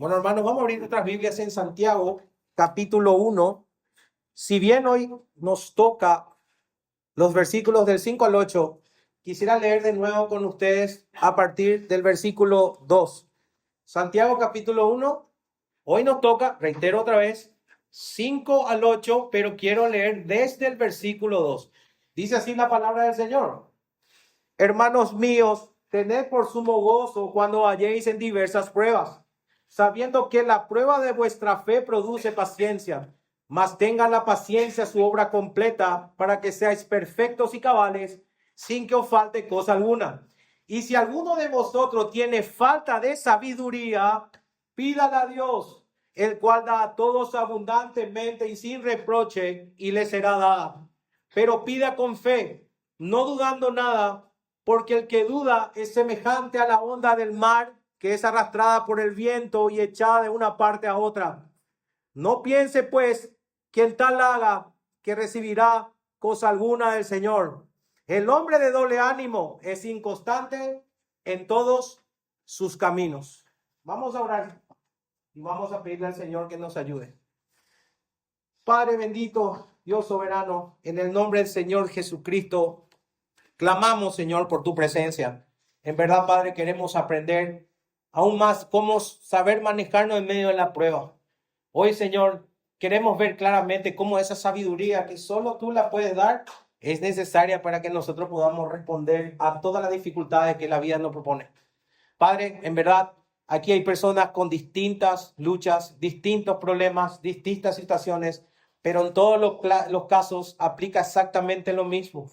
Bueno, hermanos, vamos a abrir nuestras Biblias en Santiago, capítulo 1. Si bien hoy nos toca los versículos del 5 al 8, quisiera leer de nuevo con ustedes a partir del versículo 2. Santiago, capítulo 1. Hoy nos toca, reitero otra vez, 5 al 8, pero quiero leer desde el versículo 2. Dice así la palabra del Señor. Hermanos míos, tened por sumo gozo cuando halléis en diversas pruebas, sabiendo que la prueba de vuestra fe produce paciencia. Mas tenga la paciencia su obra completa, para que seáis perfectos y cabales, sin que os falte cosa alguna. Y si alguno de vosotros tiene falta de sabiduría, pídala a Dios, el cual da a todos abundantemente y sin reproche, y le será dada. Pero pida con fe, no dudando nada, porque el que duda es semejante a la onda del mar, que es arrastrada por el viento y echada de una parte a otra. No piense, pues, quien tal haga, que recibirá cosa alguna del Señor. El hombre de doble ánimo es inconstante en todos sus caminos. Vamos a orar y vamos a pedirle al Señor que nos ayude. Padre bendito, Dios soberano, en el nombre del Señor Jesucristo, clamamos, Señor, por tu presencia. En verdad, Padre, queremos aprender aún más cómo saber manejarnos en medio de la prueba. Hoy, Señor, queremos ver claramente cómo esa sabiduría que solo tú la puedes dar es necesaria para que nosotros podamos responder a todas las dificultades que la vida nos propone. Padre, en verdad, aquí hay personas con distintas luchas, distintos problemas, distintas situaciones, pero en todos los casos aplica exactamente lo mismo.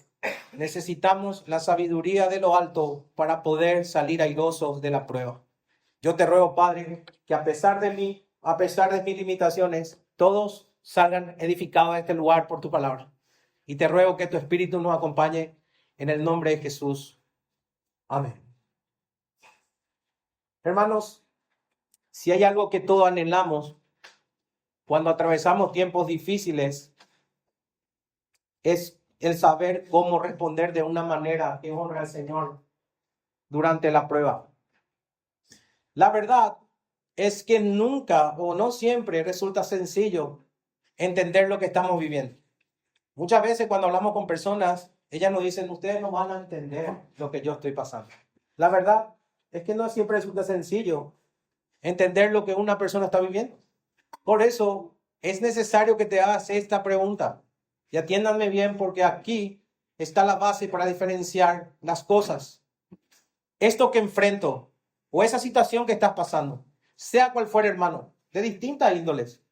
Necesitamos la sabiduría de lo alto para poder salir airosos de la prueba. Yo te ruego, Padre, que a pesar de mí, a pesar de mis limitaciones, todos salgan edificados de este lugar por tu palabra. Y te ruego que tu Espíritu nos acompañe en el nombre de Jesús. Amén. Hermanos, si hay algo que todos anhelamos cuando atravesamos tiempos difíciles, es el saber cómo responder de una manera que honra al Señor durante la prueba. La verdad es que nunca o no siempre resulta sencillo entender lo que estamos viviendo. Muchas veces cuando hablamos con personas, ellas nos dicen, ustedes no van a entender lo que yo estoy pasando. La verdad es que no siempre resulta sencillo entender lo que una persona está viviendo. Por eso es necesario que te hagas esta pregunta. Y atiéndanme bien, porque aquí está la base para diferenciar las cosas. Esto que enfrento o esa situación que estás pasando, sea cual fuera, hermano, de distintas índoles,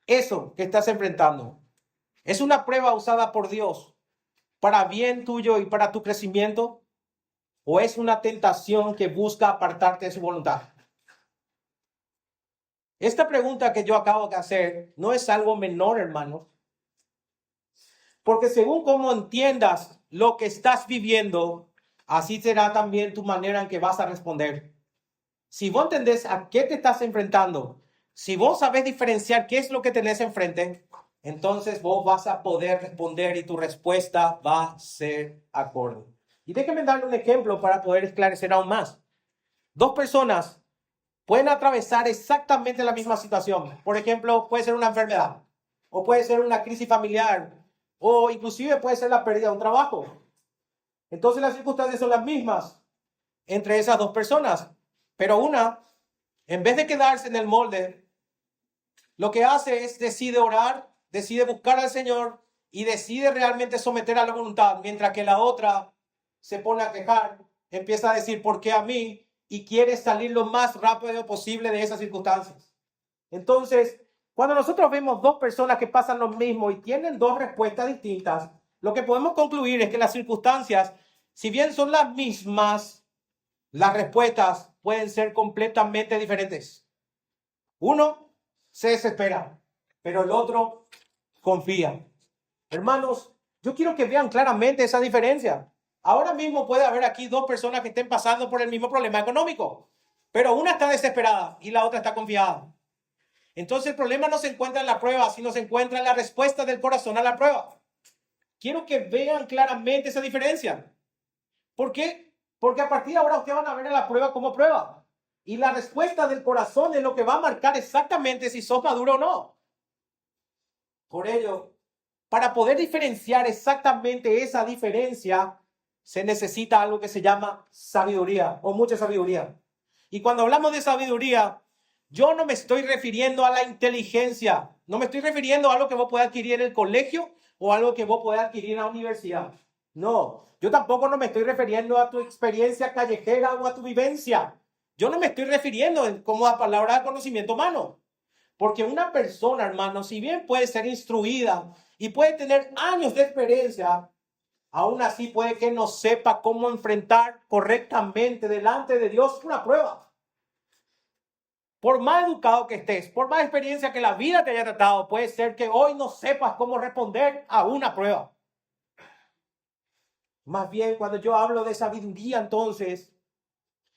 eso que estás enfrentando, ¿es una prueba usada por Dios para bien tuyo y para tu crecimiento? ¿O es una tentación que busca apartarte de su voluntad? Esta pregunta que yo acabo de hacer no es algo menor, hermano. Porque según cómo entiendas lo que estás viviendo, así será también tu manera en que vas a responder. Si vos entendés a qué te estás enfrentando, si vos sabés diferenciar qué es lo que tenés enfrente, entonces vos vas a poder responder y tu respuesta va a ser acorde. Y déjeme darle un ejemplo para poder esclarecer aún más. Dos personas pueden atravesar exactamente la misma situación. Por ejemplo, puede ser una enfermedad, o puede ser una crisis familiar, o inclusive puede ser la pérdida de un trabajo. Entonces las circunstancias son las mismas entre esas dos personas, pero una, en vez de quedarse en el molde, lo que hace es decide orar, decide buscar al Señor y decide realmente someter a la voluntad, mientras que la otra se pone a quejar, empieza a decir, ¿por qué a mí? Y quiere salir lo más rápido posible de esas circunstancias. Entonces, cuando nosotros vemos dos personas que pasan lo mismo y tienen dos respuestas distintas, lo que podemos concluir es que las circunstancias, si bien son las mismas, las respuestas pueden ser completamente diferentes. Uno se desespera, pero el otro confía. Hermanos, yo quiero que vean claramente esa diferencia. Ahora mismo puede haber aquí dos personas que estén pasando por el mismo problema económico, pero una está desesperada y la otra está confiada. Entonces el problema no se encuentra en la prueba, sino se encuentra en la respuesta del corazón a la prueba. Quiero que vean claramente esa diferencia. ¿Por qué? Porque a partir de ahora ustedes van a ver a la prueba como prueba. Y la respuesta del corazón es lo que va a marcar exactamente si sos maduro o no. Por ello, para poder diferenciar exactamente esa diferencia, se necesita algo que se llama sabiduría o mucha sabiduría. Y cuando hablamos de sabiduría, yo no me estoy refiriendo a la inteligencia, no me estoy refiriendo a algo que vos podés adquirir en el colegio o algo que vos podés adquirir en la universidad. No, yo tampoco no me estoy refiriendo a tu experiencia callejera o a tu vivencia. Yo no me estoy refiriendo como a palabra de conocimiento humano. Porque una persona, hermano, si bien puede ser instruida y puede tener años de experiencia, aún así puede que no sepa cómo enfrentar correctamente delante de Dios una prueba. Por más educado que estés, por más experiencia que la vida te haya tratado, puede ser que hoy no sepas cómo responder a una prueba. Más bien, cuando yo hablo de sabiduría, entonces,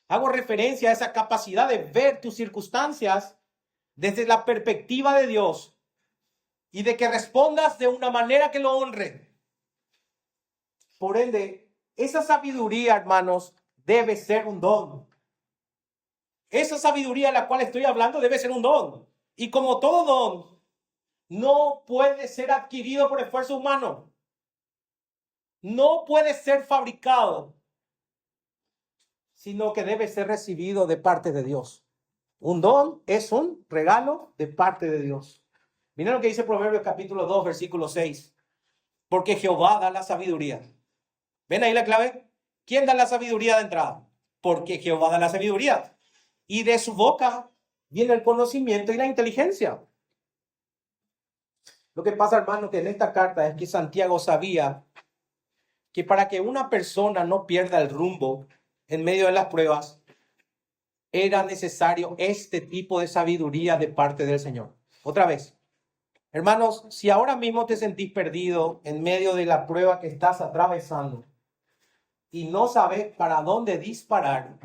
hago referencia a esa capacidad de ver tus circunstancias desde la perspectiva de Dios y de que respondas de una manera que lo honre. Por ende, esa sabiduría, hermanos, debe ser un don. Esa sabiduría de la cual estoy hablando debe ser un don. Y como todo don, no puede ser adquirido por esfuerzo humano. No puede ser fabricado, sino que debe ser recibido de parte de Dios. Un don es un regalo de parte de Dios. Miren lo que dice Proverbios capítulo 2, versículo 6. Porque Jehová da la sabiduría. ¿Ven ahí la clave? ¿Quién da la sabiduría de entrada? Porque Jehová da la sabiduría. Y de su boca viene el conocimiento y la inteligencia. Lo que pasa, hermano, que en esta carta es que Santiago sabía que para que una persona no pierda el rumbo en medio de las pruebas, era necesario este tipo de sabiduría de parte del Señor. Otra vez, hermanos, si ahora mismo te sentís perdido en medio de la prueba que estás atravesando y no sabes para dónde disparar,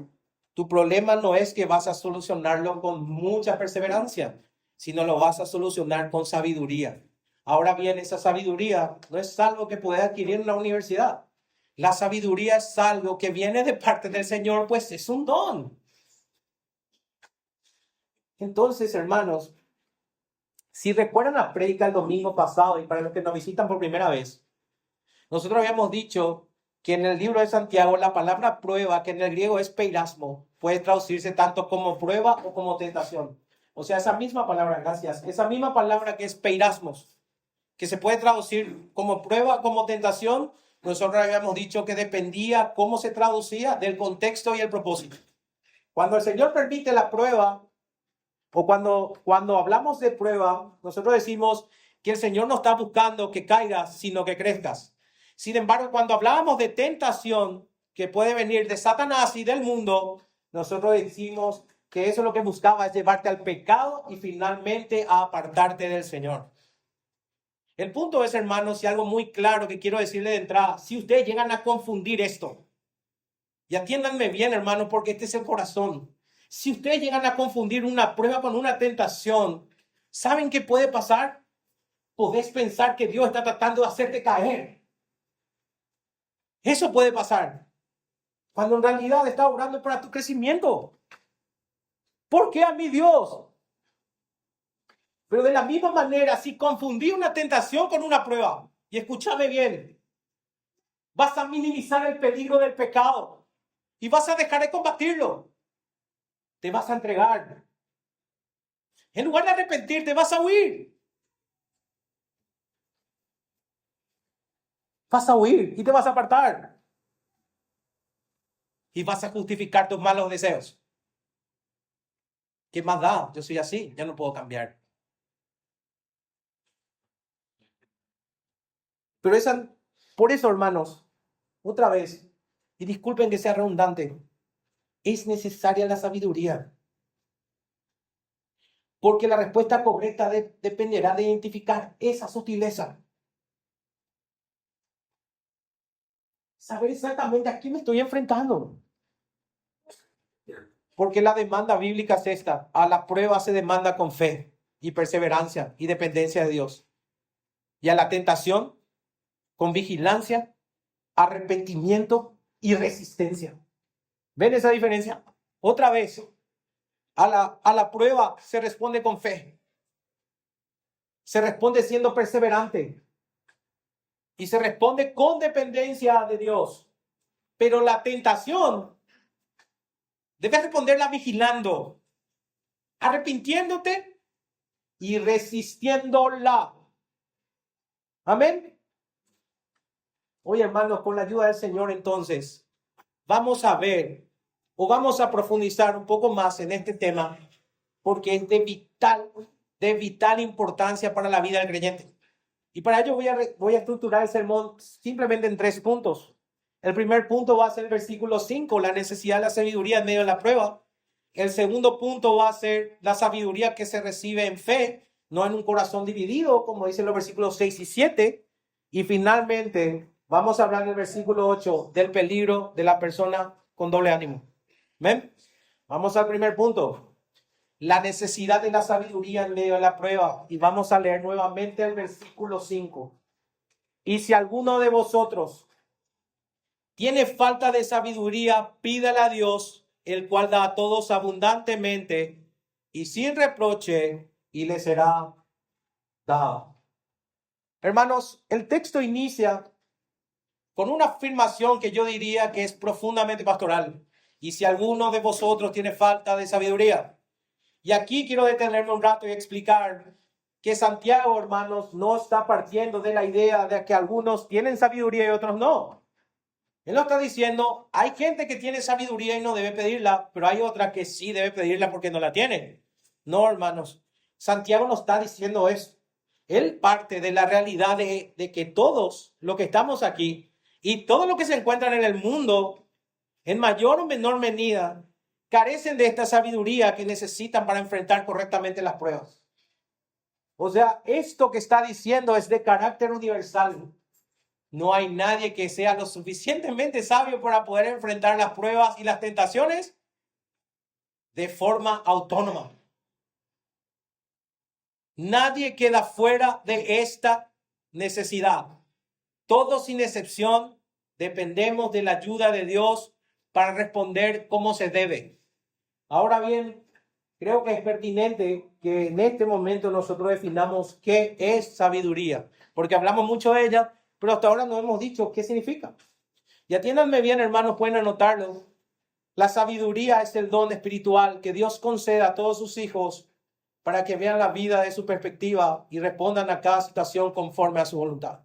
tu problema no es que vas a solucionarlo con mucha perseverancia, sino lo vas a solucionar con sabiduría. Ahora bien, esa sabiduría no es algo que puedes adquirir en la universidad. La sabiduría es algo que viene de parte del Señor, pues es un don. Entonces, hermanos, si recuerdan la prédica el domingo pasado y para los que nos visitan por primera vez, nosotros habíamos dicho que en el libro de Santiago la palabra prueba, que en el griego es peirasmo, puede traducirse tanto como prueba o como tentación. O sea, esa misma palabra, gracias, esa misma palabra que es peirasmos, que se puede traducir como prueba, como tentación, nosotros habíamos dicho que dependía cómo se traducía del contexto y el propósito. Cuando el Señor permite la prueba, o cuando hablamos de prueba, nosotros decimos que el Señor no está buscando que caigas, sino que crezcas. Sin embargo, cuando hablamos de tentación que puede venir de Satanás y del mundo, nosotros decimos que eso lo que buscaba es llevarte al pecado y finalmente a apartarte del Señor. El punto es, hermanos, y algo muy claro que quiero decirle de entrada, si ustedes llegan a confundir esto, y atiéndanme bien, hermanos, porque este es el corazón. Si ustedes llegan a confundir una prueba con una tentación, ¿saben qué puede pasar? Podés pensar que Dios está tratando de hacerte caer. Eso puede pasar. Cuando en realidad está orando para tu crecimiento. ¿Por qué a mí Dios? Pero de la misma manera, si confundí una tentación con una prueba, y escúchame bien, vas a minimizar el peligro del pecado y vas a dejar de combatirlo. Te vas a entregar. En lugar de arrepentirte, vas a huir. Vas a huir y te vas a apartar. Y vas a justificar tus malos deseos. ¿Qué más da? Yo soy así, ya no puedo cambiar. Pero por eso, hermanos, otra vez, y disculpen que sea redundante, es necesaria la sabiduría. Porque la respuesta correcta dependerá de identificar esa sutileza. Saber exactamente a quién me estoy enfrentando. Porque la demanda bíblica es esta. A la prueba se demanda con fe y perseverancia y dependencia de Dios. Y a la tentación con vigilancia, arrepentimiento y resistencia. ¿Ven esa diferencia? Otra vez, A la prueba se responde con fe. Se responde siendo perseverante. Y se responde con dependencia de Dios. Pero la tentación debes responderla vigilando, arrepintiéndote y resistiéndola. Amén. Oye, hermanos, con la ayuda del Señor, entonces, vamos a ver o vamos a profundizar un poco más en este tema, porque es de vital importancia para la vida del creyente. Y para ello voy a estructurar el sermón simplemente en 3 puntos. El primer punto va a ser el versículo 5, la necesidad de la sabiduría en medio de la prueba. El segundo punto va a ser la sabiduría que se recibe en fe, no en un corazón dividido, como dicen los versículos 6 y 7. Y finalmente vamos a hablar en el versículo 8 del peligro de la persona con doble ánimo. ¿Ven? Vamos al primer punto. La necesidad de la sabiduría en medio de la prueba. Y vamos a leer nuevamente el versículo 5. Y si alguno de vosotros tiene falta de sabiduría, pídala a Dios, el cual da a todos abundantemente y sin reproche, y le será dado. Hermanos, el texto inicia con una afirmación que yo diría que es profundamente pastoral. Y si alguno de vosotros tiene falta de sabiduría. Y aquí quiero detenerme un rato y explicar que Santiago, hermanos, no está partiendo de la idea de que algunos tienen sabiduría y otros no. Él no está diciendo, hay gente que tiene sabiduría y no debe pedirla, pero hay otra que sí debe pedirla porque no la tiene. No, hermanos, Santiago no está diciendo eso. Él parte de la realidad de que todos los que estamos aquí y todos los que se encuentran en el mundo, en mayor o menor medida, carecen de esta sabiduría que necesitan para enfrentar correctamente las pruebas. O sea, esto que está diciendo es de carácter universal. No hay nadie que sea lo suficientemente sabio para poder enfrentar las pruebas y las tentaciones de forma autónoma. Nadie queda fuera de esta necesidad. Todos sin excepción dependemos de la ayuda de Dios para responder como se debe. Ahora bien, creo que es pertinente que en este momento nosotros definamos qué es sabiduría, porque hablamos mucho de ella, pero hasta ahora no hemos dicho qué significa. Y atiéndanme bien, hermanos, pueden anotarlo. La sabiduría es el don espiritual que Dios concede a todos sus hijos para que vean la vida de su perspectiva y respondan a cada situación conforme a su voluntad.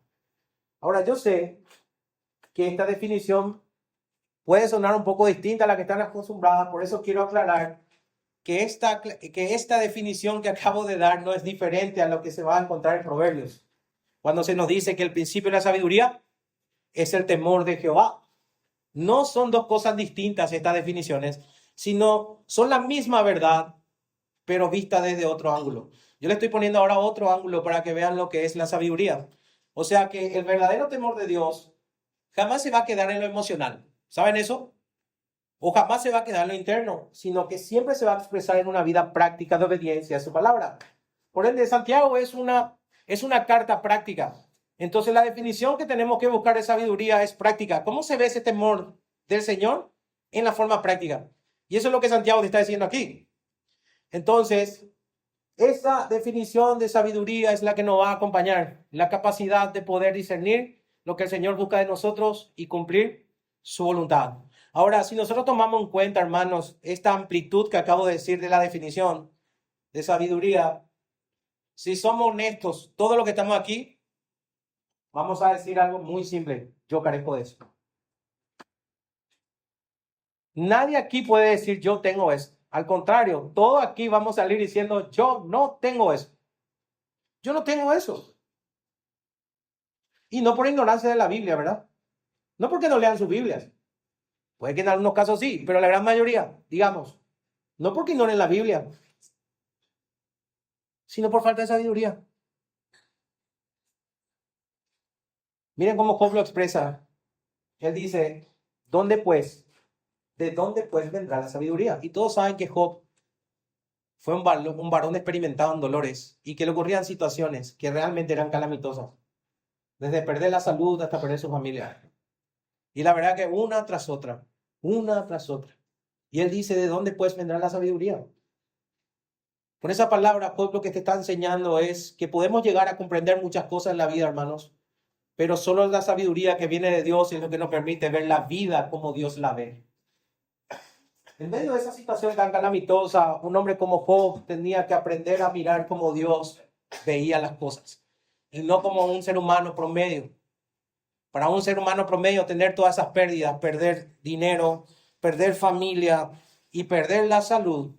Ahora, yo sé que esta definición puede sonar un poco distinta a la que están acostumbradas, por eso quiero aclarar que esta definición que acabo de dar no es diferente a lo que se va a encontrar en Proverbios, cuando se nos dice que el principio de la sabiduría es el temor de Jehová. No son dos cosas distintas estas definiciones, sino son la misma verdad, pero vista desde otro ángulo. Yo le estoy poniendo ahora otro ángulo para que vean lo que es la sabiduría. O sea que el verdadero temor de Dios jamás se va a quedar en lo emocional. ¿Saben eso? O jamás se va a quedar en lo interno, sino que siempre se va a expresar en una vida práctica de obediencia a su palabra. Por ende, Santiago es una carta práctica. Entonces, la definición que tenemos que buscar de sabiduría es práctica. ¿Cómo se ve ese temor del Señor? En la forma práctica. Y eso es lo que Santiago te está diciendo aquí. Entonces, esa definición de sabiduría es la que nos va a acompañar, la capacidad de poder discernir lo que el Señor busca de nosotros y cumplir su voluntad. Ahora, si nosotros tomamos en cuenta, hermanos, esta amplitud que acabo de decir de la definición de sabiduría, si somos honestos, todo lo que estamos aquí, vamos a decir algo muy simple. Yo carezco de eso. Nadie aquí puede decir yo tengo eso. Al contrario, todos aquí vamos a salir diciendo yo no tengo eso. Yo no tengo eso. Y no por ignorancia de la Biblia, ¿verdad? No porque no lean sus Biblias. Puede que en algunos casos sí, pero la gran mayoría, digamos, no porque ignoren la Biblia, sino por falta de sabiduría. Miren cómo Job lo expresa. Él dice, ¿de dónde pues vendrá la sabiduría? Y todos saben que Job fue un varón experimentado en dolores y que le ocurrían situaciones que realmente eran calamitosas. Desde perder la salud hasta perder su familia. Y la verdad que una tras otra. Y él dice, ¿de dónde pues vendrá la sabiduría? Con esa palabra, Job lo que te está enseñando es que podemos llegar a comprender muchas cosas en la vida, hermanos, pero solo la sabiduría que viene de Dios es lo que nos permite ver la vida como Dios la ve. En medio de esa situación tan calamitosa, un hombre como Job tenía que aprender a mirar como Dios veía las cosas y no como un ser humano promedio. Para un ser humano promedio tener todas esas pérdidas, perder dinero, perder familia y perder la salud,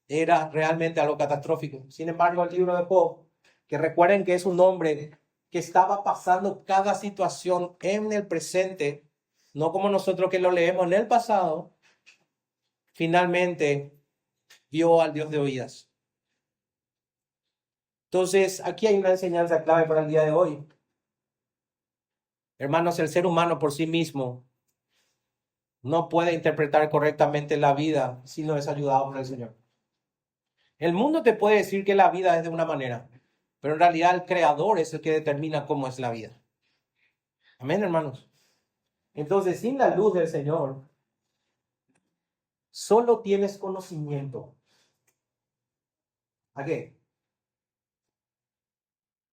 era realmente algo catastrófico. Sin embargo, el libro de Job, que recuerden que es un hombre que estaba pasando cada situación en el presente, no como nosotros que lo leemos en el pasado, finalmente vio al Dios de oídas. Entonces, aquí hay una enseñanza clave para el día de hoy. Hermanos, el ser humano por sí mismo no puede interpretar correctamente la vida si no es ayudado por el Señor. El mundo te puede decir que la vida es de una manera, pero en realidad el Creador es el que determina cómo es la vida. Amén, hermanos. Entonces, sin la luz del Señor, solo tienes conocimiento. ¿A qué?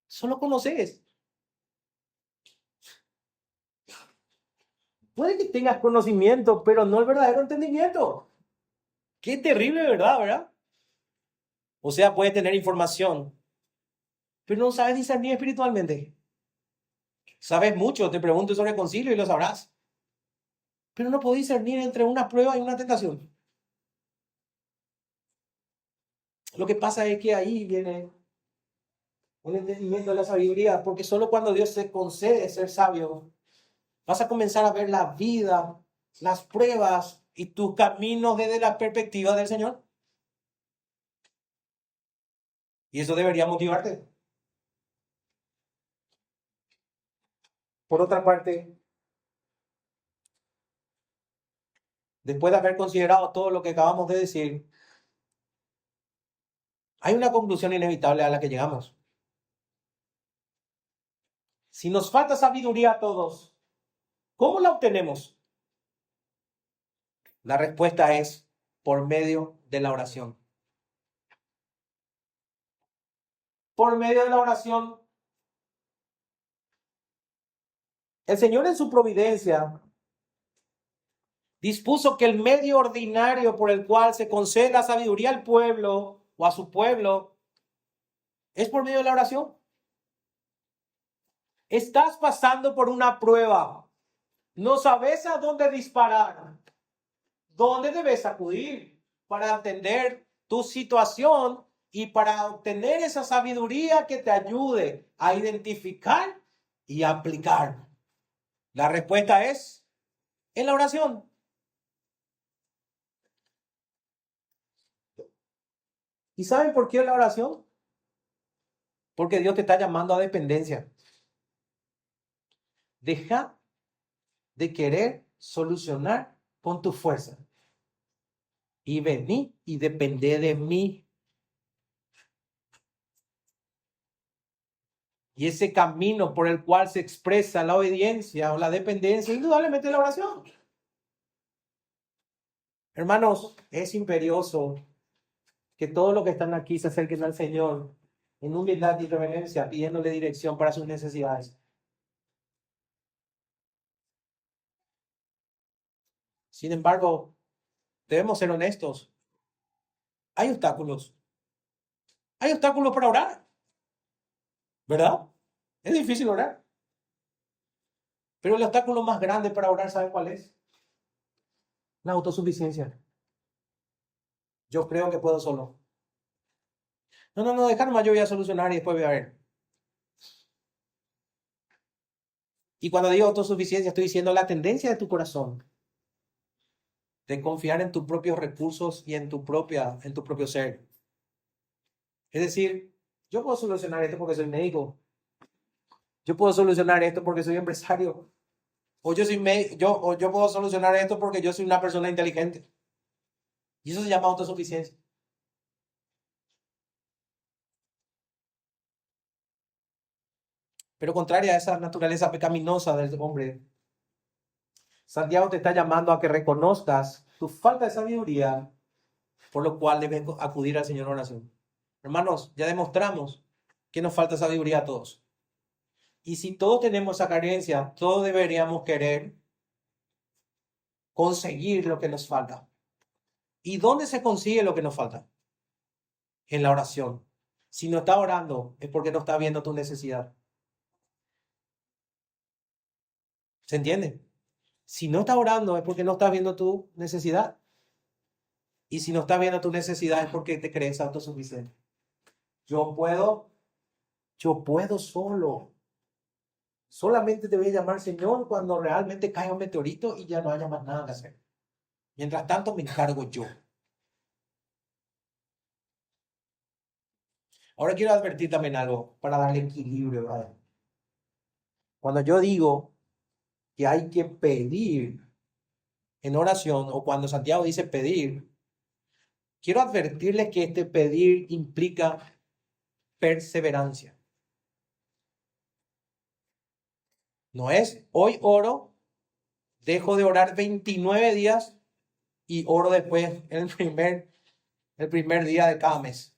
Solo conoces. Puede que tengas conocimiento, pero no el verdadero entendimiento. Qué terrible, ¿verdad? O sea, puedes tener información, pero no sabes discernir espiritualmente. Sabes mucho, te pregunto sobre el concilio y lo sabrás. Pero no podés discernir entre una prueba y una tentación. Lo que pasa es que ahí viene un entendimiento de la sabiduría, porque solo cuando Dios te concede ser sabio, vas a comenzar a ver la vida, las pruebas y tus caminos desde la perspectiva del Señor. Y eso debería motivarte. Por otra parte, después de haber considerado todo lo que acabamos de decir, hay una conclusión inevitable a la que llegamos. Si nos falta sabiduría a todos, ¿cómo la obtenemos? La respuesta es por medio de la oración. Por medio de la oración. El Señor en su providencia dispuso que el medio ordinario por el cual se concede la sabiduría al pueblo o a su pueblo es por medio de la oración. Estás pasando por una prueba. No sabes a dónde disparar, dónde debes acudir para entender tu situación y para obtener esa sabiduría que te ayude a identificar y aplicar. La respuesta es en la oración. ¿Y saben por qué la oración? Porque Dios te está llamando a dependencia. Deja de querer solucionar con tu fuerza y vení y depende de mí. Y ese camino por el cual se expresa la obediencia o la dependencia, indudablemente la oración. Hermanos, es imperioso que todos los que están aquí se acerquen al Señor en humildad y reverencia, pidiéndole dirección para sus necesidades. Sin embargo, debemos ser honestos. Hay obstáculos. Hay obstáculos para orar, ¿verdad? Es difícil orar. Pero el obstáculo más grande para orar, ¿sabe cuál es? La autosuficiencia. Yo creo que puedo solo. No, dejar más, yo voy a solucionar y después voy a ver. Y cuando digo autosuficiencia, estoy diciendo la tendencia de tu corazón de confiar en tus propios recursos y en tu propio ser. Es decir, yo puedo solucionar esto porque soy médico. Yo puedo solucionar esto porque soy empresario. O yo puedo solucionar esto porque yo soy una persona inteligente. Y eso se llama autosuficiencia. Pero contraria a esa naturaleza pecaminosa del hombre, Santiago te está llamando a que reconozcas tu falta de sabiduría, por lo cual debes acudir al Señor en oración. Hermanos, ya demostramos que nos falta sabiduría a todos. Y si todos tenemos esa carencia, todos deberíamos querer conseguir lo que nos falta. ¿Y dónde se consigue lo que nos falta? En la oración. Si no está orando, es porque no está viendo tu necesidad. ¿Se entiende? Si no está orando, es porque no está viendo tu necesidad. Y si no está viendo tu necesidad, es porque te crees autosuficiente. Yo puedo solo. Solamente te voy a llamar Señor cuando realmente caiga un meteorito y ya no haya más nada que hacer. Mientras tanto, me encargo yo. Ahora quiero advertir también algo para darle equilibrio a él. Cuando yo digo que hay que pedir en oración, o cuando Santiago dice pedir, quiero advertirles que este pedir implica perseverancia. No es hoy oro, dejo de orar 29 días y oro después el primer día de cada mes.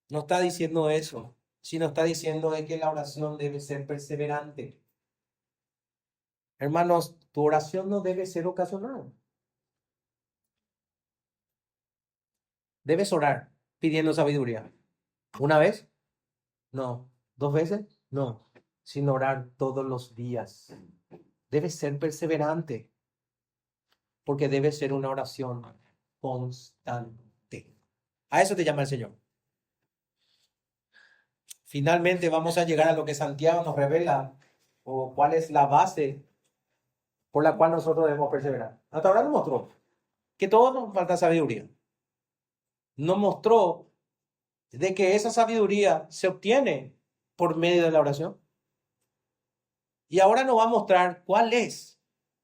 No está diciendo eso, sino está diciendo de que la oración debe ser perseverante. Hermanos, tu oración no debe ser ocasional. Debes orar pidiendo sabiduría. ¿Una vez? No. ¿2 veces? No. Sino orar todos los días. Debes ser perseverante, porque debe ser una oración constante. A eso te llama el Señor. Finalmente vamos a llegar a lo que Santiago nos revela, o cuál es la base por la cual nosotros debemos perseverar. Hasta ahora nos mostró que todos nos falta sabiduría. Nos mostró de que esa sabiduría se obtiene por medio de la oración. Y ahora nos va a mostrar cuál es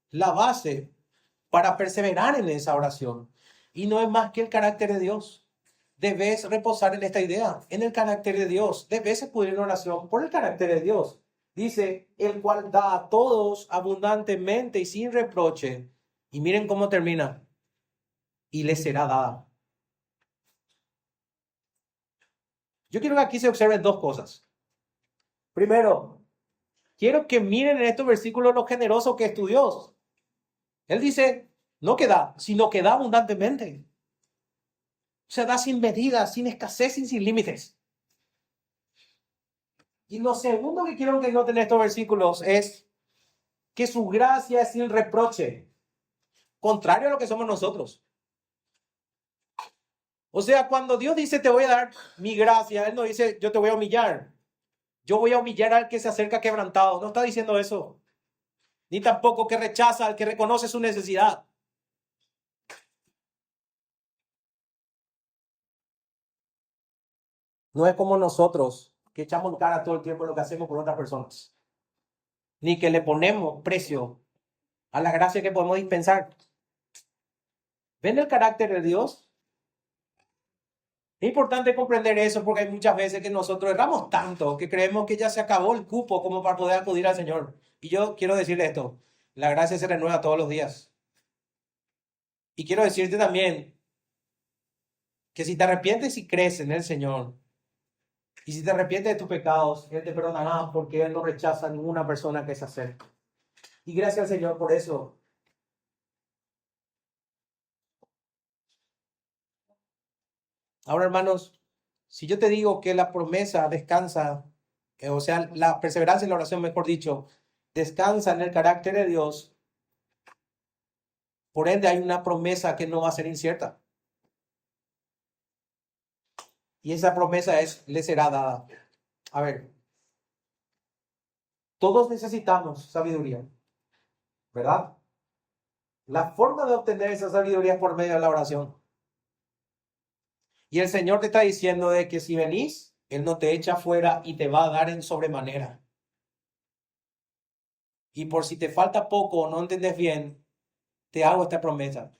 la base para perseverar en esa oración. Y no es más que el carácter de Dios. Debes reposar en esta idea, en el carácter de Dios. Debes acudir en oración por el carácter de Dios. Dice, el cual da a todos abundantemente y sin reproche. Y miren cómo termina. Y les será dada. Yo quiero que aquí se observen 2 cosas. Primero, quiero que miren en estos versículos lo generoso que es tu Dios. Él dice, no que da, sino que da abundantemente. O sea, da sin medida, sin escasez y sin límites. Y lo segundo que quiero que noten en estos versículos es que su gracia es sin reproche, contrario a lo que somos nosotros. O sea, cuando Dios dice te voy a dar mi gracia, Él no dice yo te voy a humillar. Yo voy a humillar al que se acerca quebrantado. No está diciendo eso. Ni tampoco que rechaza al que reconoce su necesidad. No es como nosotros, que echamos cara todo el tiempo lo que hacemos por otras personas. Ni que le ponemos precio a la gracia que podemos dispensar. ¿Ven el carácter de Dios? Es importante comprender eso porque hay muchas veces que nosotros erramos tanto que creemos que ya se acabó el cupo como para poder acudir al Señor. Y yo quiero decirle esto, la gracia se renueva todos los días. Y quiero decirte también que si te arrepientes y crees en el Señor, y si te arrepientes de tus pecados, Él te perdonará porque Él no rechaza a ninguna persona que se acerque. Y gracias al Señor por eso. Ahora, hermanos, si yo te digo que la promesa descansa, o sea, la perseverancia en la oración, mejor dicho, descansa en el carácter de Dios, por ende hay una promesa que no va a ser incierta. Y esa promesa le será dada. A ver, todos necesitamos sabiduría, ¿verdad? La forma de obtener esa sabiduría es por medio de la oración. Y el Señor te está diciendo de que si venís, Él no te echa fuera y te va a dar en sobremanera. Y por si te falta poco o no entiendes bien, te hago esta promesa,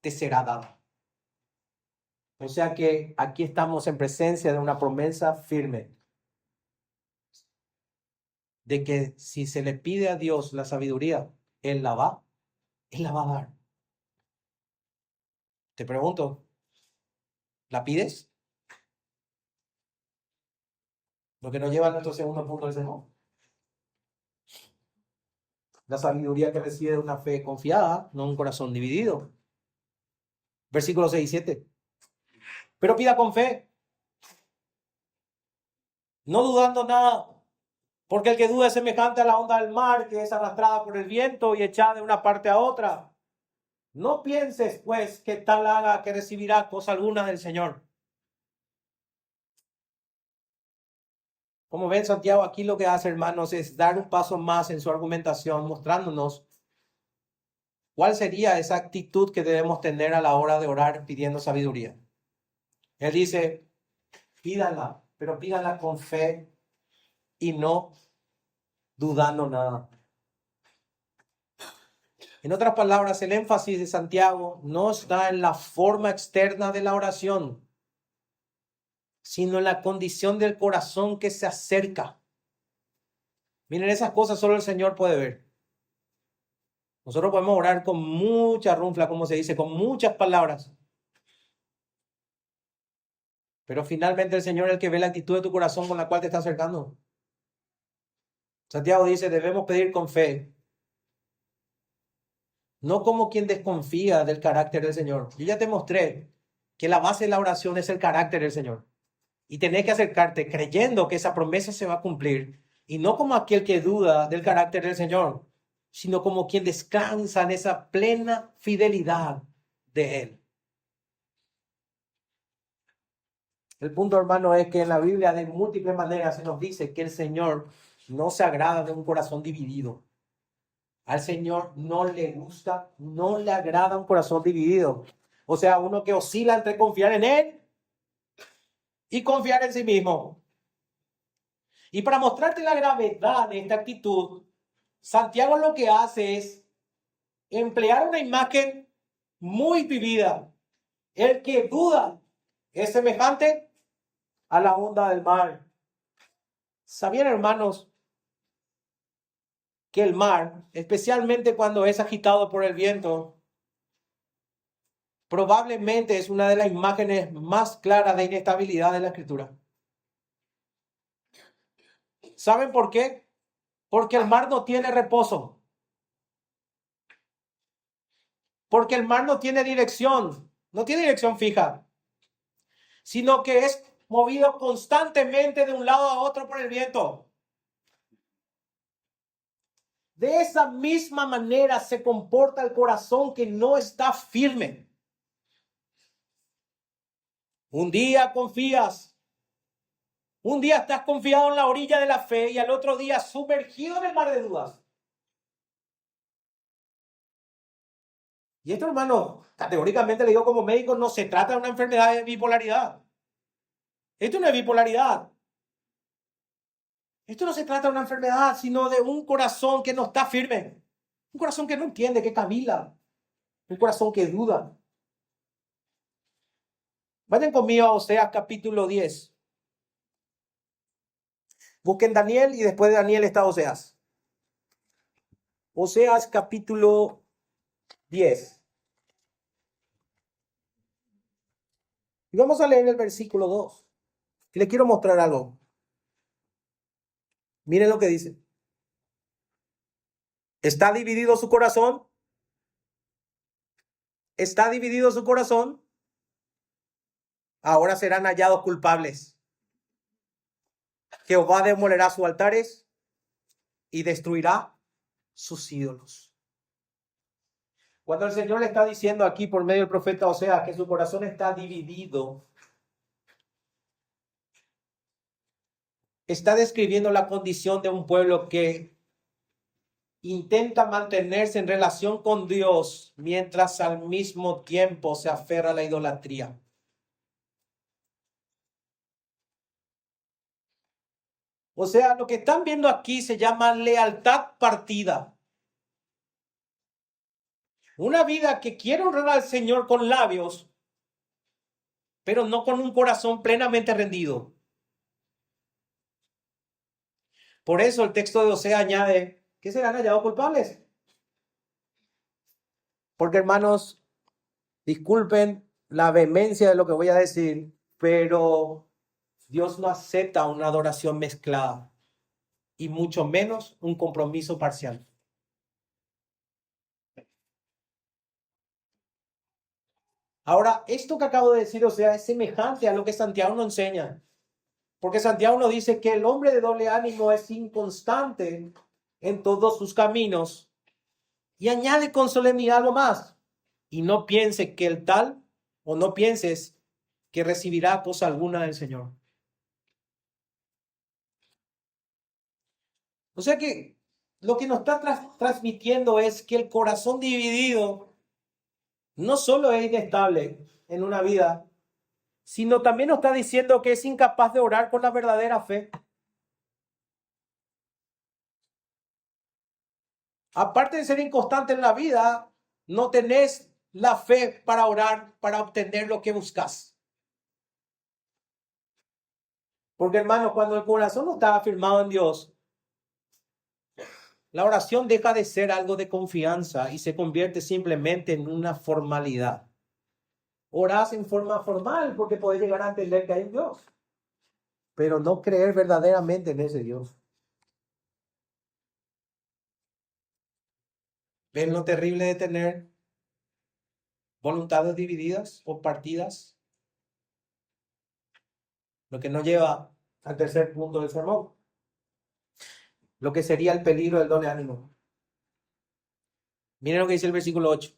te será dada. O sea que aquí estamos en presencia de una promesa firme. De que si se le pide a Dios la sabiduría, Él la va a dar. Te pregunto, ¿la pides? Lo que nos lleva a nuestro segundo punto del sermón. La sabiduría que recibe de una fe confiada, no un corazón dividido. Versículos 6 y 7. Pero pida con fe, no dudando nada, porque el que duda es semejante a la onda del mar, que es arrastrada por el viento y echada de una parte a otra. No pienses, pues, que tal haga que recibirá cosa alguna del Señor. Como ven, Santiago aquí lo que hace, hermanos, es dar un paso más en su argumentación, mostrándonos cuál sería esa actitud que debemos tener a la hora de orar pidiendo sabiduría. Él dice, pídanla, pero pídanla con fe y no dudando nada. En otras palabras, el énfasis de Santiago no está en la forma externa de la oración, sino en la condición del corazón que se acerca. Miren, esas cosas solo el Señor puede ver. Nosotros podemos orar con mucha runfla, como se dice, con muchas palabras. Pero finalmente el Señor es el que ve la actitud de tu corazón con la cual te está acercando. Santiago dice, debemos pedir con fe. No como quien desconfía del carácter del Señor. Yo ya te mostré que la base de la oración es el carácter del Señor. Y tenés que acercarte creyendo que esa promesa se va a cumplir. Y no como aquel que duda del carácter del Señor, sino como quien descansa en esa plena fidelidad de Él. El punto, hermano, es que en la Biblia de múltiples maneras se nos dice que el Señor no se agrada de un corazón dividido. Al Señor no le gusta, no le agrada un corazón dividido. O sea, uno que oscila entre confiar en Él y confiar en sí mismo. Y para mostrarte la gravedad de esta actitud, Santiago lo que hace es emplear una imagen muy vivida. El que duda es semejante a la onda del mar. ¿Sabían, hermanos, que el mar, especialmente cuando es agitado por el viento, probablemente es una de las imágenes más claras de inestabilidad de la Escritura? ¿Saben por qué? Porque el mar no tiene reposo. Porque el mar no tiene dirección fija, sino que es movido constantemente de un lado a otro por el viento. De esa misma manera se comporta el corazón que no está firme. Un día confías, un día estás confiado en la orilla de la fe y al otro día sumergido en el mar de dudas. Y esto, hermano, categóricamente le digo como médico, no se trata de una enfermedad de bipolaridad. Esto no es bipolaridad. Esto no se trata de una enfermedad, sino de un corazón que no está firme. Un corazón que no entiende, que camila. Un corazón que duda. Vayan conmigo a Oseas capítulo 10. Busquen Daniel y después de Daniel está Oseas. Oseas capítulo 10. Y vamos a leer el versículo 2. Y les quiero mostrar algo. Miren lo que dice. ¿Está dividido su corazón? ¿Está dividido su corazón? Ahora serán hallados culpables. Jehová demolerá sus altares y destruirá sus ídolos. Cuando el Señor le está diciendo aquí por medio del profeta Oseas que su corazón está dividido, está describiendo la condición de un pueblo que intenta mantenerse en relación con Dios mientras al mismo tiempo se aferra a la idolatría. O sea, lo que están viendo aquí se llama lealtad partida. Una vida que quiere honrar al Señor con labios, pero no con un corazón plenamente rendido. Por eso el texto de Oseas añade que serán hallados culpables. Porque, hermanos, disculpen la vehemencia de lo que voy a decir, pero Dios no acepta una adoración mezclada y mucho menos un compromiso parcial. Ahora, esto que acabo de decir, o sea, es semejante a lo que Santiago nos enseña. Porque Santiago nos dice que el hombre de doble ánimo es inconstante en todos sus caminos. Y añade con solemnidad algo más. Y no piense que el tal, o no pienses que recibirá cosa alguna del Señor. O sea que lo que nos está transmitiendo es que el corazón dividido no solo es inestable en una vida, sino también nos está diciendo que es incapaz de orar con la verdadera fe. Aparte de ser inconstante en la vida, no tenés la fe para orar, para obtener lo que buscas. Porque hermano, cuando el corazón no está afirmado en Dios, la oración deja de ser algo de confianza y se convierte simplemente en una formalidad. Orás en forma formal porque podés llegar a entender que hay un Dios, pero no creer verdaderamente en ese Dios. ¿Ven lo terrible de tener voluntades divididas o partidas? Lo que nos lleva al tercer punto del sermón, lo que sería el peligro del doble ánimo. Miren lo que dice el versículo 8.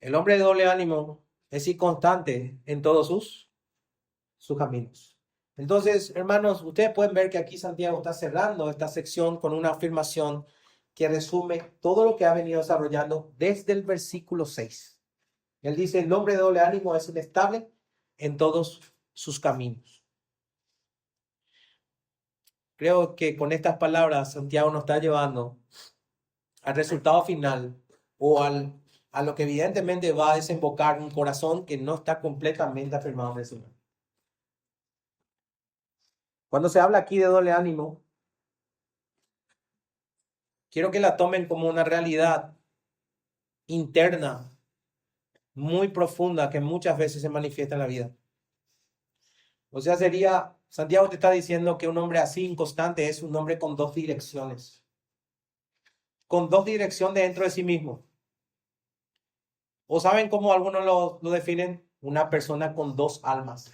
El hombre de doble ánimo es inconstante en todos sus caminos. Entonces, hermanos, ustedes pueden ver que aquí Santiago está cerrando esta sección con una afirmación que resume todo lo que ha venido desarrollando desde el versículo 6. Él dice, el hombre de doble ánimo es inestable en todos sus caminos. Creo que con estas palabras Santiago nos está llevando al resultado final o a lo que evidentemente va a desembocar un corazón que no está completamente afirmado en el Señor. Cuando se habla aquí de doble ánimo, quiero que la tomen como una realidad interna, muy profunda, que muchas veces se manifiesta en la vida. O sea, Santiago te está diciendo que un hombre así inconstante es un hombre con dos direcciones. Con dos direcciones dentro de sí mismo. ¿O saben cómo algunos lo definen? Una persona con dos almas.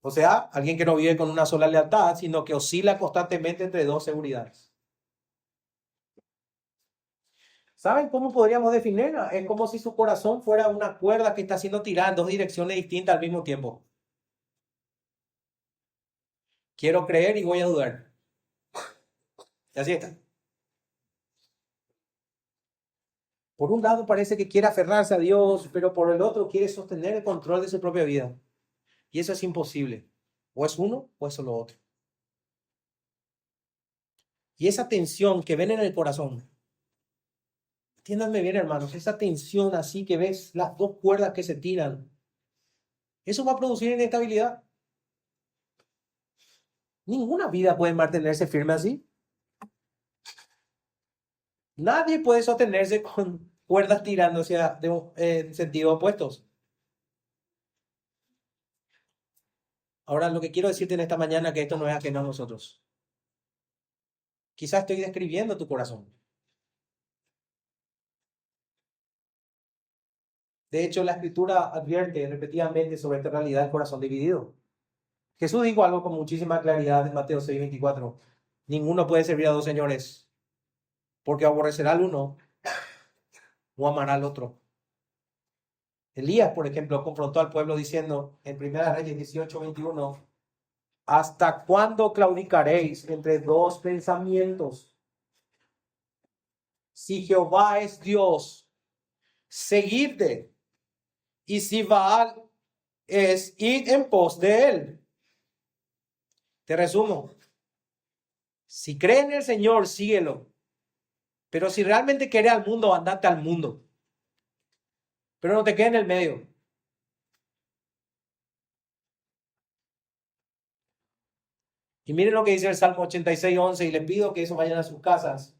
O sea, alguien que no vive con una sola lealtad, sino que oscila constantemente entre dos seguridades. ¿Saben cómo podríamos definirla? Es como si su corazón fuera una cuerda que está siendo tirada en dos direcciones distintas al mismo tiempo. Quiero creer y voy a dudar. Y así está. Por un lado parece que quiere aferrarse a Dios, pero por el otro quiere sostener el control de su propia vida. Y eso es imposible. O es uno o es lo otro. Y esa tensión que ven en el corazón, entiéndanme bien, hermanos, esa tensión así que ves las dos cuerdas que se tiran, eso va a producir inestabilidad. Ninguna vida puede mantenerse firme así. Nadie puede sostenerse con cuerdas tirándose en sentidos opuestos. Ahora, lo que quiero decirte en esta mañana es que esto no es ajeno a nosotros. Quizás estoy describiendo tu corazón. De hecho, la Escritura advierte repetidamente sobre esta realidad del corazón dividido. Jesús dijo algo con muchísima claridad en Mateo 6:24. Ninguno puede servir a dos señores, porque aborrecerá al uno o amará al otro. Elías, por ejemplo, confrontó al pueblo diciendo en 1 Reyes 18:21, ¿hasta cuándo claudicaréis entre dos pensamientos? Si Jehová es Dios, seguidle, y si Baal es, id en pos de él. Te resumo. Si crees en el Señor, síguelo. Pero si realmente quieres al mundo, andate al mundo. Pero no te quedes en el medio. Y miren lo que dice el Salmo 86:11, y les pido que eso vayan a sus casas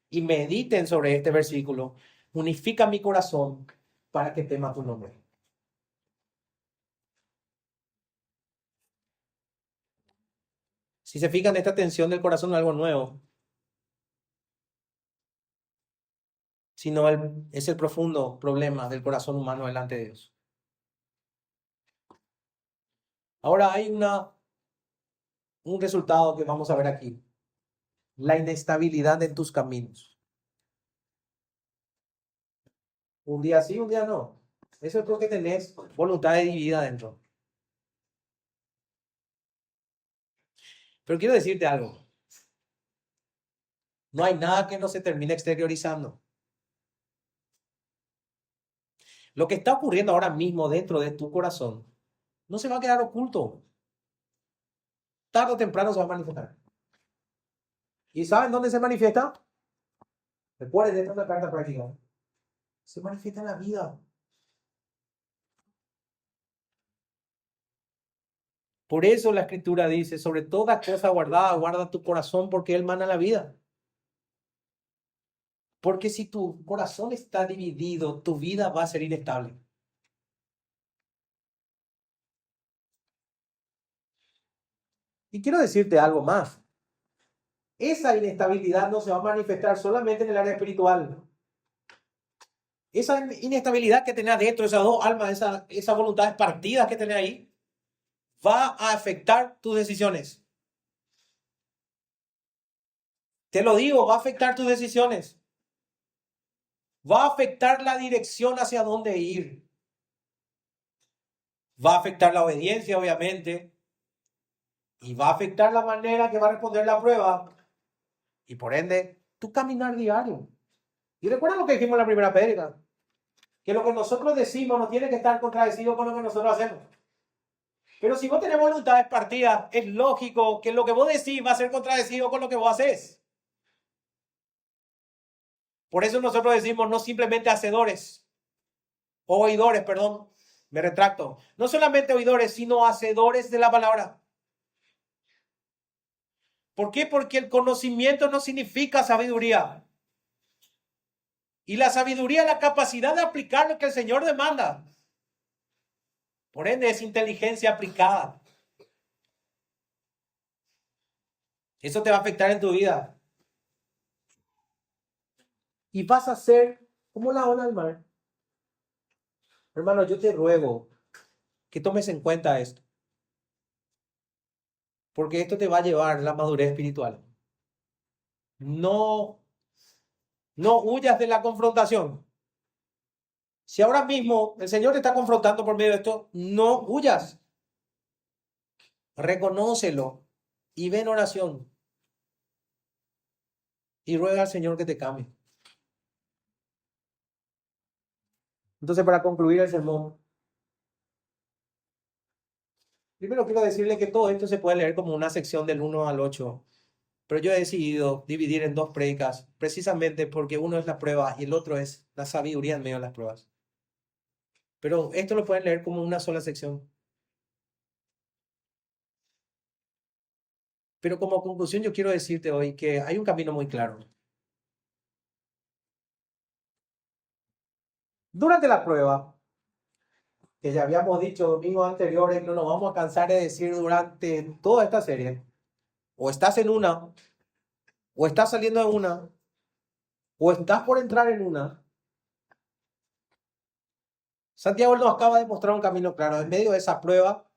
y mediten sobre este versículo. Unifica mi corazón para que tema tu nombre. Si se fijan, esta tensión del corazón no es algo nuevo, sino es el profundo problema del corazón humano delante de Dios. Ahora hay un resultado que vamos a ver aquí. La inestabilidad en tus caminos. Un día sí, un día no. Eso es porque tenés voluntad dividida dentro. Pero quiero decirte algo. No hay nada que no se termine exteriorizando. Lo que está ocurriendo ahora mismo dentro de tu corazón no se va a quedar oculto. Tarde o temprano se va a manifestar. ¿Y saben dónde se manifiesta? Recuerden, esta es una carta práctica. Se manifiesta en la vida. Por eso la escritura dice, sobre toda cosa guardada, guarda tu corazón porque él mana la vida. Porque si tu corazón está dividido, tu vida va a ser inestable. Y quiero decirte algo más. Esa inestabilidad no se va a manifestar solamente en el área espiritual. Esa inestabilidad que tenés dentro, esas dos almas, esas voluntades partidas que tenés ahí, va a afectar tus decisiones. Te lo digo, va a afectar tus decisiones. Va a afectar la dirección hacia dónde ir. Va a afectar la obediencia, obviamente. Y va a afectar la manera que va a responder la prueba. Y por ende, tu caminar diario. Y recuerda lo que dijimos en la primera prédica. Que lo que nosotros decimos no tiene que estar contradecido con lo que nosotros hacemos. Pero si vos tenés voluntades partidas, es lógico que lo que vos decís va a ser contradecido con lo que vos haces. Por eso nosotros decimos no simplemente hacedores, o oidores, perdón, me retracto. No solamente oidores, sino hacedores de la palabra. ¿Por qué? Porque el conocimiento no significa sabiduría. Y la sabiduría es la capacidad de aplicar lo que el Señor demanda. Por ende, es inteligencia aplicada. Eso te va a afectar en tu vida. Y vas a ser como la ola del mar. Hermano, yo te ruego que tomes en cuenta esto. Porque esto te va a llevar a la madurez espiritual. No huyas de la confrontación. Si ahora mismo el Señor te está confrontando por medio de esto, no huyas. Reconócelo y ve en oración. Y ruega al Señor que te cambie. Entonces, para concluir el sermón, primero quiero decirle que todo esto se puede leer como una sección del 1 al 8. Pero yo he decidido dividir en dos prédicas, precisamente porque uno es la prueba y el otro es la sabiduría en medio de las pruebas. Pero esto lo pueden leer como una sola sección. Pero como conclusión yo quiero decirte hoy que hay un camino muy claro. Durante la prueba, que ya habíamos dicho domingos anteriores, no nos vamos a cansar de decir durante toda esta serie, o estás en una, o estás saliendo de una, o estás por entrar en una. Santiago nos acaba de mostrar un camino claro. En medio de esa prueba,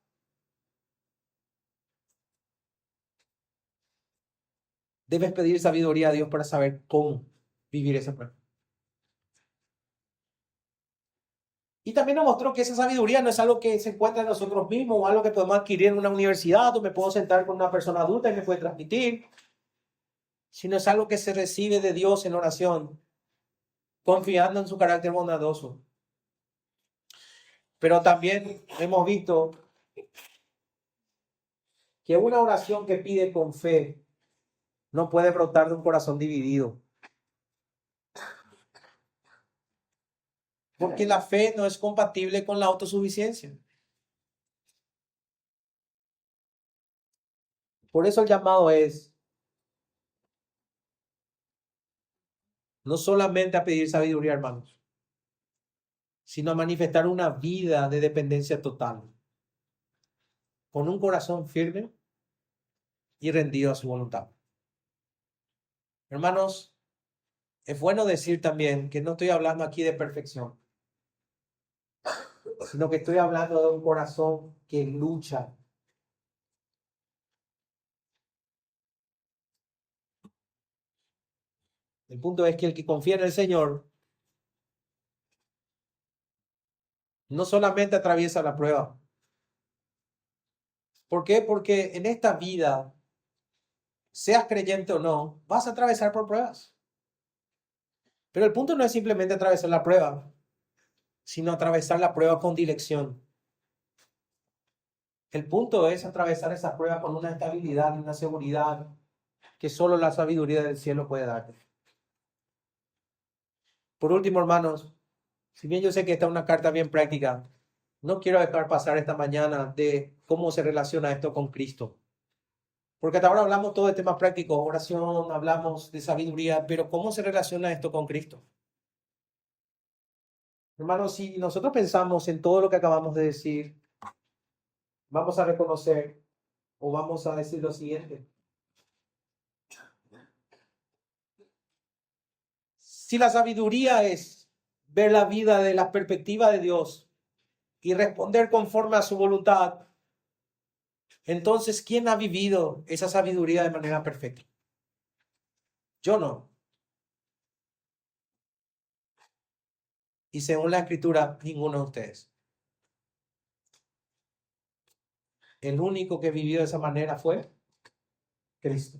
debes pedir sabiduría a Dios para saber cómo vivir esa prueba. Y también nos mostró que esa sabiduría no es algo que se encuentra en nosotros mismos o algo que podemos adquirir en una universidad o me puedo sentar con una persona adulta y me puede transmitir, sino es algo que se recibe de Dios en oración, confiando en su carácter bondadoso. Pero también hemos visto que una oración que pide con fe no puede brotar de un corazón dividido. Porque la fe no es compatible con la autosuficiencia. Por eso el llamado es no solamente a pedir sabiduría, hermanos, sino a manifestar una vida de dependencia total. Con un corazón firme, y rendido a su voluntad. Hermanos, es bueno decir también que no estoy hablando aquí de perfección, sino que estoy hablando de un corazón que lucha. El punto es que el que confía en el Señor no solamente atraviesa la prueba. ¿Por qué? Porque en esta vida, seas creyente o no, vas a atravesar por pruebas. Pero el punto no es simplemente atravesar la prueba, sino atravesar la prueba con dirección. El punto es atravesar esa prueba con una estabilidad y una seguridad que solo la sabiduría del cielo puede darte. Por último, hermanos, si bien yo sé que esta es una carta bien práctica, no quiero dejar pasar esta mañana de cómo se relaciona esto con Cristo. Porque hasta ahora hablamos todo de temas prácticos, oración, hablamos de sabiduría, pero ¿cómo se relaciona esto con Cristo? Hermanos, si nosotros pensamos en todo lo que acabamos de decir, vamos a reconocer o vamos a decir lo siguiente. Si la sabiduría es ver la vida de la perspectiva de Dios y responder conforme a su voluntad, entonces, ¿quién ha vivido esa sabiduría de manera perfecta? Yo no. Y según la Escritura, ninguno de ustedes. El único que vivió de esa manera fue Cristo.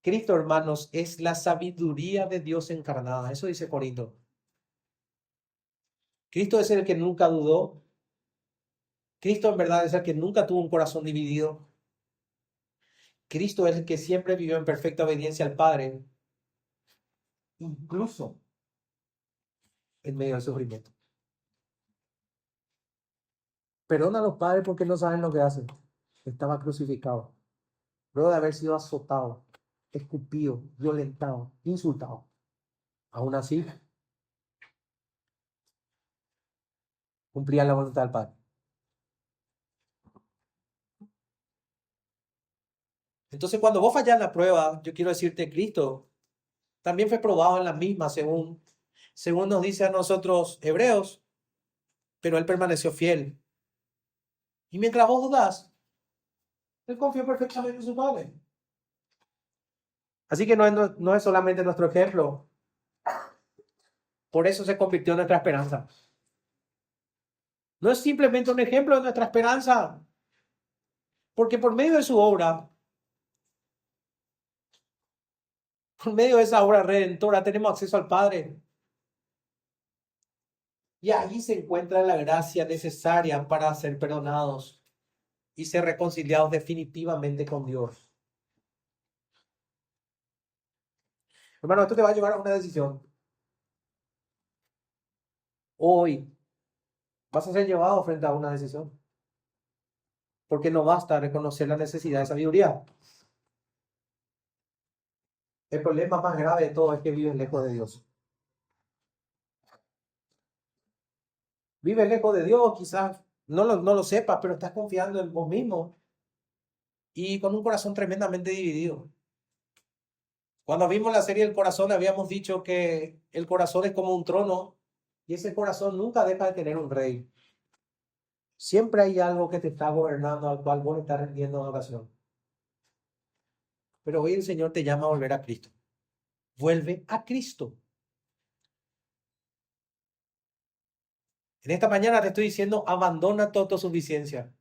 Cristo, hermanos, es la sabiduría de Dios encarnada. Eso dice Corinto. Cristo es el que nunca dudó. Cristo en verdad es el que nunca tuvo un corazón dividido. Cristo es el que siempre vivió en perfecta obediencia al Padre, incluso en medio del sufrimiento. Perdona a los padres porque no saben lo que hacen. Estaba crucificado, luego de haber sido azotado, escupido, violentado, insultado. Aún así, cumplía la voluntad del Padre. Entonces, cuando vos fallás en la prueba, yo quiero decirte, Cristo también fue probado en la misma, según nos dice a nosotros Hebreos, pero Él permaneció fiel. Y mientras vos dudás, Él confió perfectamente en su Padre. Así que no es solamente nuestro ejemplo, por eso se convirtió en nuestra esperanza. No es simplemente un ejemplo de nuestra esperanza, porque por medio de su obra, por medio de esa obra redentora, tenemos acceso al Padre. Y ahí se encuentra la gracia necesaria para ser perdonados y ser reconciliados definitivamente con Dios. Hermano, esto te va a llevar a una decisión. Hoy vas a ser llevado frente a una decisión. Porque no basta reconocer la necesidad de sabiduría. El problema más grave de todo es que vives lejos de Dios. Vives lejos de Dios, quizás no lo sepas, pero estás confiando en vos mismo y con un corazón tremendamente dividido. Cuando vimos la serie del corazón, habíamos dicho que el corazón es como un trono y ese corazón nunca deja de tener un rey. Siempre hay algo que te está gobernando al cual vos estás rendiendo oración. Pero hoy el Señor te llama a volver a Cristo. Vuelve a Cristo. En esta mañana te estoy diciendo, abandona tu autosuficiencia.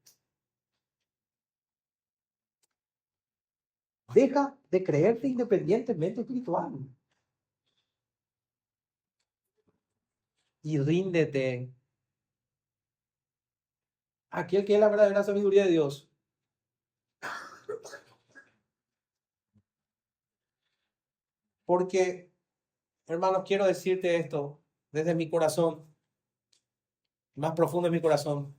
Deja de creerte independientemente espiritual. Y ríndete a aquel que es la verdadera sabiduría de Dios. Porque, hermanos, quiero decirte esto desde mi corazón, más profundo de mi corazón.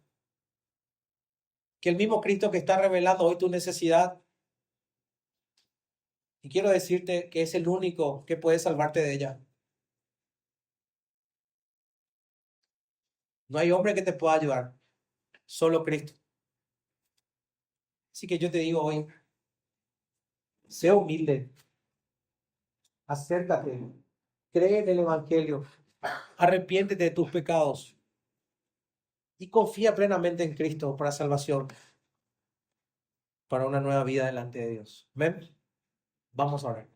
Que el mismo Cristo que está revelando hoy tu necesidad, y quiero decirte que es el único que puede salvarte de ella. No hay hombre que te pueda ayudar, solo Cristo. Así que yo te digo hoy, Sé humilde. Acércate. Cree en el Evangelio. Arrepiéntete de tus pecados. Y confía plenamente en Cristo para salvación, para una nueva vida delante de Dios. ¿Ven? Vamos a orar.